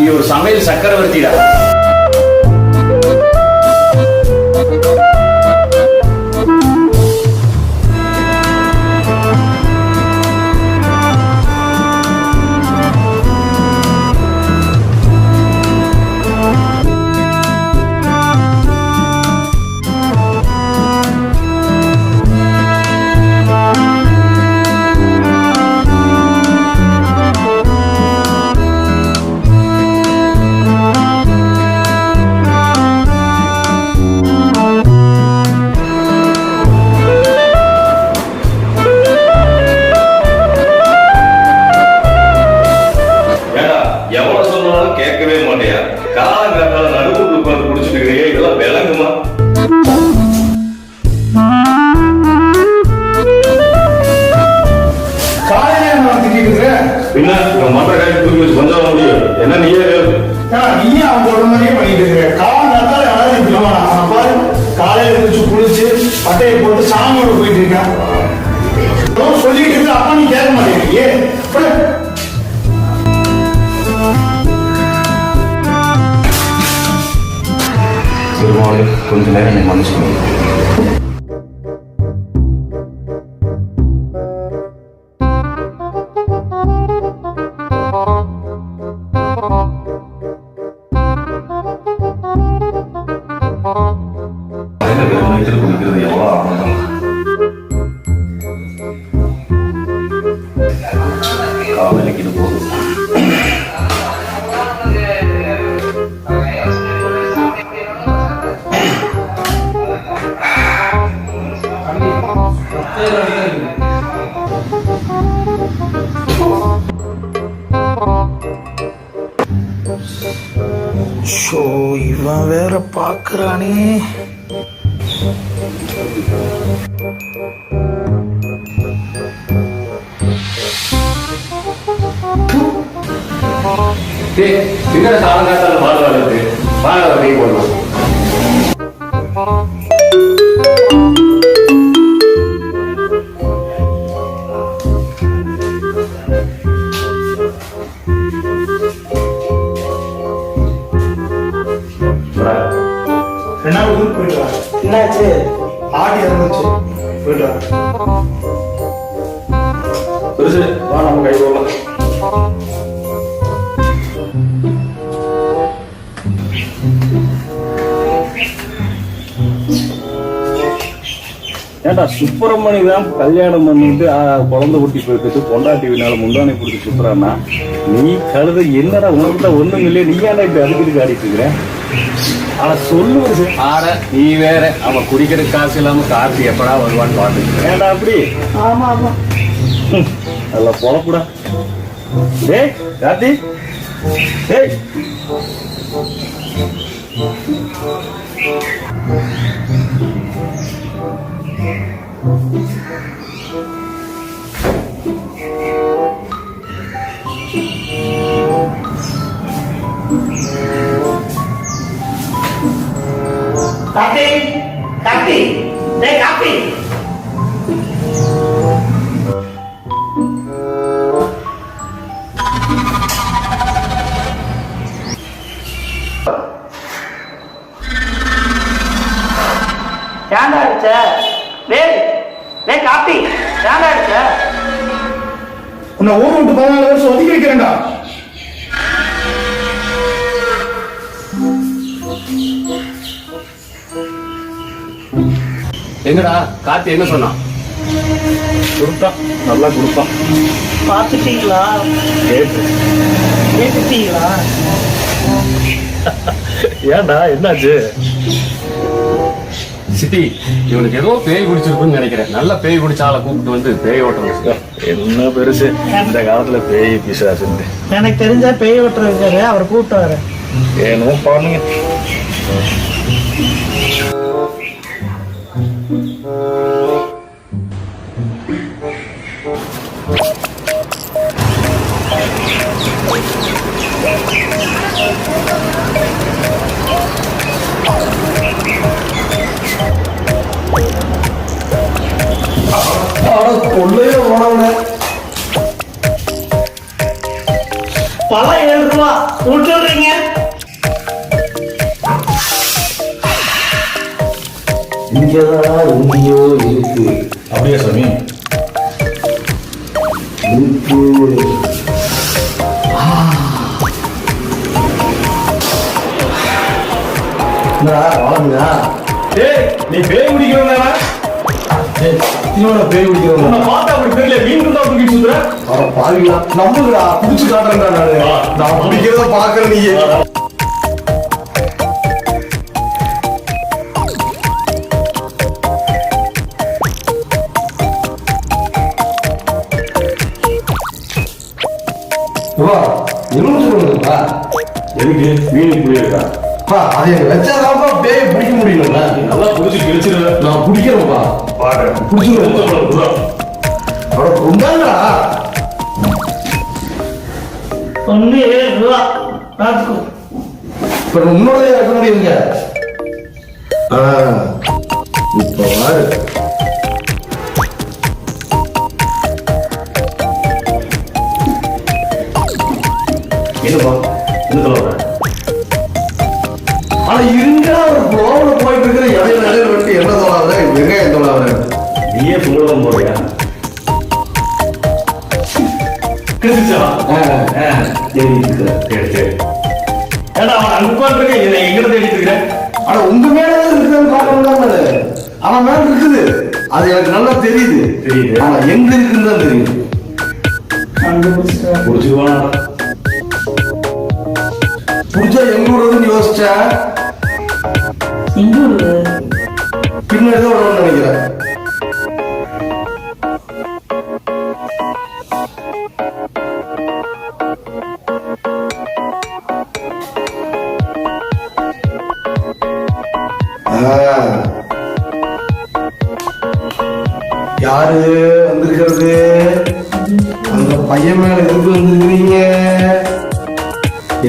நீ ஒரு சமையல் சக்கரவர்த்திடா. எவ்வளவு சொன்னாலும் கேட்கவே மாட்டேயா. காலங்காத்தால நடுவுக்கு உட்காந்து குடிச்சுட்டு இருக்கிறீங்க, இதெல்லாம் விளங்குமா? பின்ன மற்ற காய்ச்சி தூக்கி வச்சு கொஞ்சம் முடியும். என்ன நீயே அவங்க ஒரு மாதிரியே பண்ணிட்டு இருக்கிற. காலங்காத்தால யாராவது பாரு, காலையில இருந்துச்சு குளிச்சு பட்டையை போட்டு சாமியோட போயிட்டு இருக்கேன் சொல்லிட்டு இருக்கு. அப்பா நீ கேட்க மாட்டேங்க. கொஞ்ச நேரம் நீ மனுஷன் குடிக்கிறது எவ்வளோ ஆனந்தம். காலைக்கு இது போதும். இவன் வேற பாக்குறானே. காலங்காத்தால பால் வளர்த்து பால் வரைக்கும் போடலாம். போயிட்டு வா. என்னாச்சு? ஆடி இறந்துச்சு. போயிட்டு வா. பெருசு வா, நம்ம கை போடலாம். ஏண்டா சுப்பிரமணி தான் கல்யாணம் பண்ணிட்டு குழந்தை குட்டி போயிட்டு பொண்டாட்டி வீணால முந்தானை பிடிச்சி சுத்துறான்னா, நீ கழுத என்னடா உனக்குள்ள ஒண்ணும் இல்லையே, நீ ஏன்டா இப்படி அதுக்கிட்டு ஆடிட்டு இருக்கிற? ஆனா சொல்லுவது ஆட நீ வேற. அவன் குடிக்கிற காசு இல்லாம காசு எப்படா வருவான்னு பாட்டு ஏண்டா அப்படி? ஆமா ஆமா, நல்லா பொழப்புடா. டேய் கார்த்தி, டேய் காப்பி காப்பி டேய் காப்பி. ஏன்டா அடிச்ச? டேய் டேய் காப்பி ஏன்டா அடிச்ச? உன்னை ஊர் விட்டு 14 வருஷம் ஒதுக்கி வைக்கிறேன்டா. எங்கடா கார்த்தி என்ன சொன்னான்? கொடுத்தான், நல்லா கொடுத்தான். பார்த்துட்டீங்களா? கேட்டு கேட்டுட்டீங்களா? ஏன்டா என்னாச்சு? சிட்டி, இவனுக்கு ஏதோ பேய் பிடிச்சிருக்குன்னு நினைக்கிறேன். நல்ல பேய் பிடிச்ச ஆளை கூப்பிட்டு வந்து பேய் ஓட்டணும். என்ன பெருசு இந்த காலத்துல பேய் பிசாசுன்னு. எனக்கு தெரிஞ்ச பேய் ஓட்டுற இருக்காரு, அவர் கூப்பிட்டு வரேன். ஏனோ பாருங்க. கொள்ளையே போனவன பழம் 7 ரூபா விட்டுறீங்க. இங்கதான் எங்கேயோ இருக்கு. அப்படியா சாமி? இருக்கு. வாங்க. ஏய், நீ பேய் பிடிக்கிறவனா? பேய் பிடிக்கிறவங்க உன்னை பார்த்தா அப்படி தெரியல. மீன் தான் தூக்கி சுத்துற. பாருங்களா நம்புகிறா புடிச்சு காட்டுறேன்டா நானு. நான் பிடிக்கிறத பாக்குறேன் நீ. என்ன சொல்லுங்கப்பா? எதுக்கு மீன் இப்படி இருக்கா? அதை வச்சாதான்ப்பா பேய் பிடிக்க முடியல. நல்லா புடிச்சு கிழிச்சிருவேன். நான் பிடிக்கிறேன்ப்பா. பாரு பிடிச்சிருவேன். அவ்வளோ உண்டாங்களா? ஒண்ணு 7 ரூபா பார்த்துக்கோ. இப்ப உன்னோட வைக்க முடியுங்க. இப்ப பாரு. என்னப்பா என்ன சொல்ல? ஆனா இருந்தா ஒரு ஃப்ளோல போயிட்டு இருக்கிற இடையில விட்டு என்ன தோலாத வெங்காயம் தோலாத. நீயே புகழம் போறியா? கிழிச்சா? சரி சரி. ஏடா அவன் அங்க உட்காந்துருக்க எங்கிட்ட தேடிட்டு இருக்கிறேன். ஆனா உங்க மேல இருக்குதுன்னு பார்க்கணும். அவன் மேல இருக்குது, அது எனக்கு நல்லா தெரியுது. தெரியுது. ஆனா எங்க இருக்குன்னு தான் தெரியுது. புடிச்சுக்குவானா? புடிச்சா எங்க ஊர்றதுன்னு யோசிச்சா எங்க ஊரு? பின்னாடி தான் விடணும்னு நினைக்கிறேன். யாரு வந்திருக்கிறது? அந்த பையன் மேல எதுக்கு வந்திருக்கிறீங்க?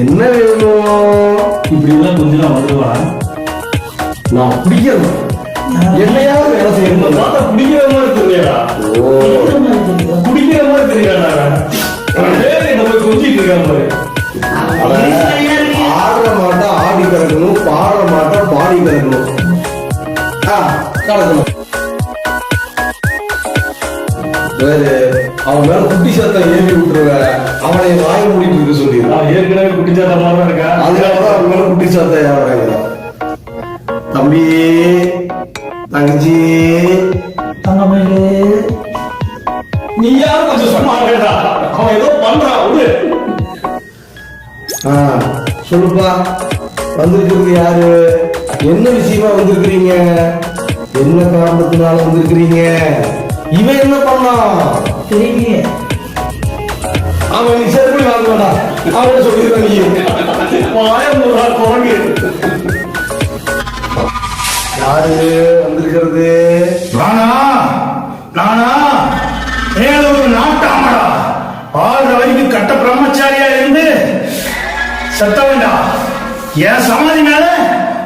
என்ன வேணும்? இப்படி எல்லாம் கொஞ்ச நாள் வந்துடுவானா? நான் பிடிக்கணும். என்னையாவது வேலை செய்யணும். பார்த்தா குடிக்கிற மாதிரி தெரியலடா. குடிக்கிற மாதிரி தெரியலடா. நம்ம கொஞ்சிட்டு இருக்கான் பாரு. ஆடுற மாட்டா ஆடி கிடக்கணும், பாடுற மாட்டா பாடி கிடக்கணும். கிடக்கணும். வேறு அவன் மேல குட்டி சத்தம் ஏறி விட்டுருவேன். அவனை வாய மூடிட்டு இருக்க சொல்லிடுறான். நான் ஏற்கனவே குடிச்சாட்ட மாதிரி தான் இருக்கேன். அதனாலதான் அவன் மேல குட்டி சத்தம் ஏறாங்க. தம்பி, தங்கச்சி, தங்கமயிலு, நீ யாரும் கொஞ்சம் சும்மா கேட்டா அவன் ஏதோ பண்றான். விடு. சொல்லுப்பா, வந்திருக்கிறது யாரு? என்ன விஷயமா வந்திருக்கிறீங்க? என்ன காரணத்தினால வந்திருக்கிறீங்க? இவன் என்ன பண்ணான்? தெரியலையே. அவன் நீ சரி பண்ணி வாங்க வேண்டாம். அவன் சொல்லிடுறான். நீ வாயம் குரங்கு. யாரு வந்திருக்கிறது? நானா ஒரு நாட்டாமடா வாழ்ற வரைக்கும் கட்ட பிரம்மச்சாரியா இருந்து செத்த வேண்டாம். என் சமாதி மேல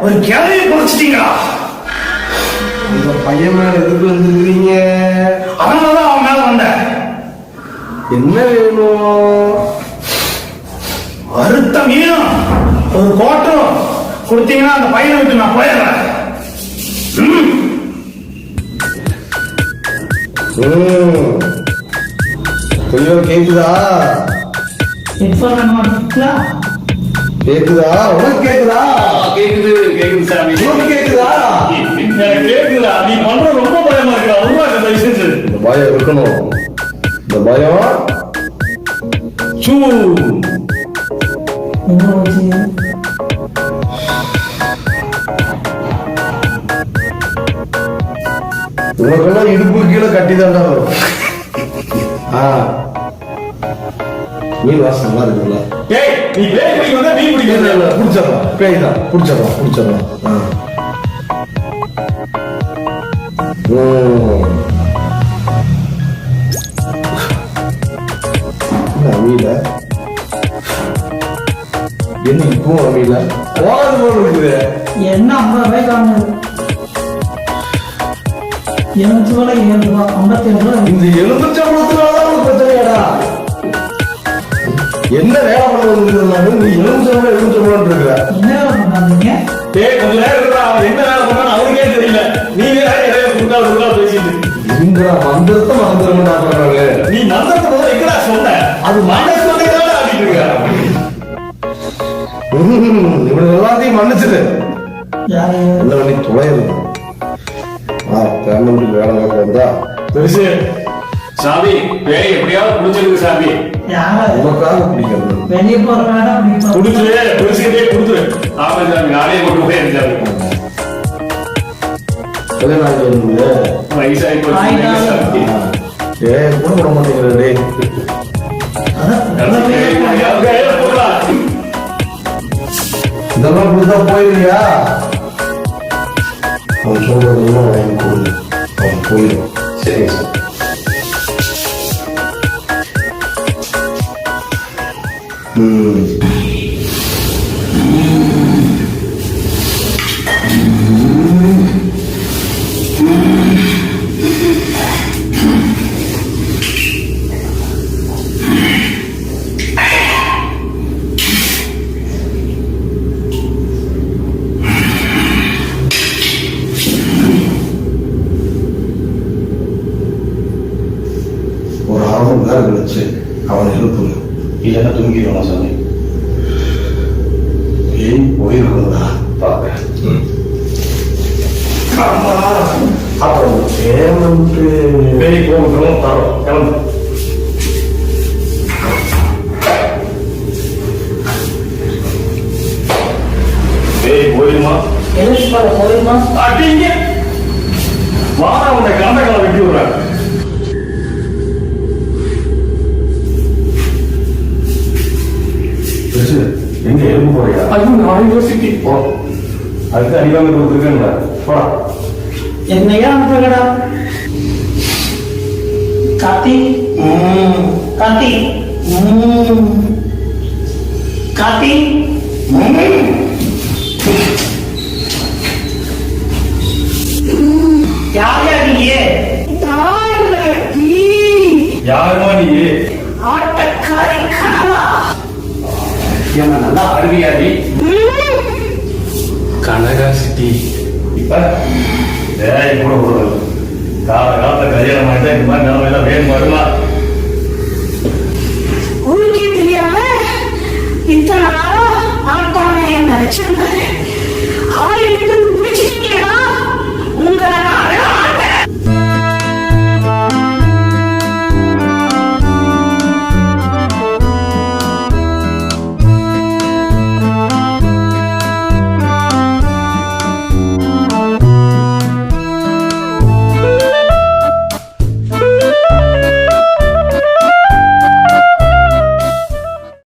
ஒரு கிளவியை குறைச்சிட்டீங்களா? இந்த பையன் மேல எதுக்கு வந்திருக்கிறீங்க? அதனாலதான் அவன் மேல வந்தேன். என்ன வேணும்? வருத்த மீனும் ஒரு கோட்டும் கொடுத்தீங்கன்னா அந்த பையனை விட்டு நான் போயிடுறேன். கொஞ்சம் கேக்குதா? இப்ப வேணுமா? கேக்குதா? உனக்கு கேக்குதா? கேக்குது கேக்குது சாமி. உனக்கு கேக்குதா? எனக்கு கேக்குதா? நீ பண்ற பயம் இருக்கணும். இந்த பயம் சூ எங்க போச்சு? உனக்கெல்லாம் இடுப்பு கீழே கட்டிதாண்டா வரும். மீன் வாசம் நல்லா இருக்குல்ல? ஏய் நீ பேய் பிடிக்க வந்தா மீன் பிடிக்க பிடிச்சிடலாம். பேய் தான் பிடிச்சிடலாம். அமீல என்ன இப்போ அமீல போறது போல இருக்குது. என்ன 50 ரூபாய் காணுது? 70 ரூபாய் 7 ரூபாய் 57 ரூபாய். இந்த எலுமிச்சம்பழத்துனாலதான் ஒரு பிரச்சனையாடா. என்ன வேலை பண்ணுறது? நீ எலுமிச்சம்பழம் இருக்கிற என்ன வேலை பண்ணாதீங்க? ஏய் கொஞ்ச நேரம் இருக்கா, அவன் என்ன வேலை பண்ணான்னு அவனுக்கே தெரியல. நீ வேற குறுக்கா பேசிட்டு இங்கடா மந்திரத்தை மறந்துட மாட்டாங்க. நீ மந்திரத்தை போது எங்கடா சொன்ன? அது மந்திரத்தை ஆடிட்டு இருக்க. இவனுக்கு எல்லாத்தையும் மன்னிச்சுது. யாரு? எல்லாம் நீ துளையிறது. பேமெண்ட் வேலை பார்க்க வந்தா பெருசு சாமி பேய் எப்படியாவது புடிச்சிருக்கு சாமி. யாரு? உனக்காக பிடிக்கிறது. வெளியே போற வேண்டாம். குடுத்துரு, பெருசுக்கிட்டே குடுத்துரு. ஆமா சாமி, நானே கொண்டு போய் இருக்காரு. வயசாகி போச்சு. கூட விட மாட்டேங்கிறே. இதெல்லாம் இப்படிதான் போயிருக்கியா? அவன் சொல்றதெல்லாம் வாங்கி கொடு. அவன் போயிடும். சரி சார். ஒரு 1/2 மணி நேரம் கழிச்சு அவனை எழுப்புங்க. இல்லைன்னா தூங்கிடுவான் சாமி. ஏன் போயிருக்கா பாக்க. அப்புறம் பேமெண்ட் பேய் போகணும் தரோம். கிளம்பு. பேய் போயிருமா? எலிஸ்பால போயிருமா? அடிங்க வாடா, உன்னை கண்டகளை வெட்டி விடுறாங்க. எங்க எலும்பு போறியா? ஐயோ நான் யோசிக்க போ. அதுக்கு அடிவாங்க கொடுத்துருக்கேன்ல. போடா. என்னையா அனுப்புங்கடா? கார்த்தி கார்த்தி கார்த்தி யார் நீங்க? யாருமா நீ? என்ன நல்லா அருவியாடி கனகா சிட்டி. இப்ப வேலை கூட போடுறது. காலத்துல கல்யாணம் ஆயிட்டா இந்த மாதிரி நிலைமை எல்லாம் வேணும் வருமா? உனக்கே தெரியாம இத்தனை நாளா ஆட்டம் நினைச்சிருந்தேன். ஆயிரம் பிடிச்சிட்டீங்களா?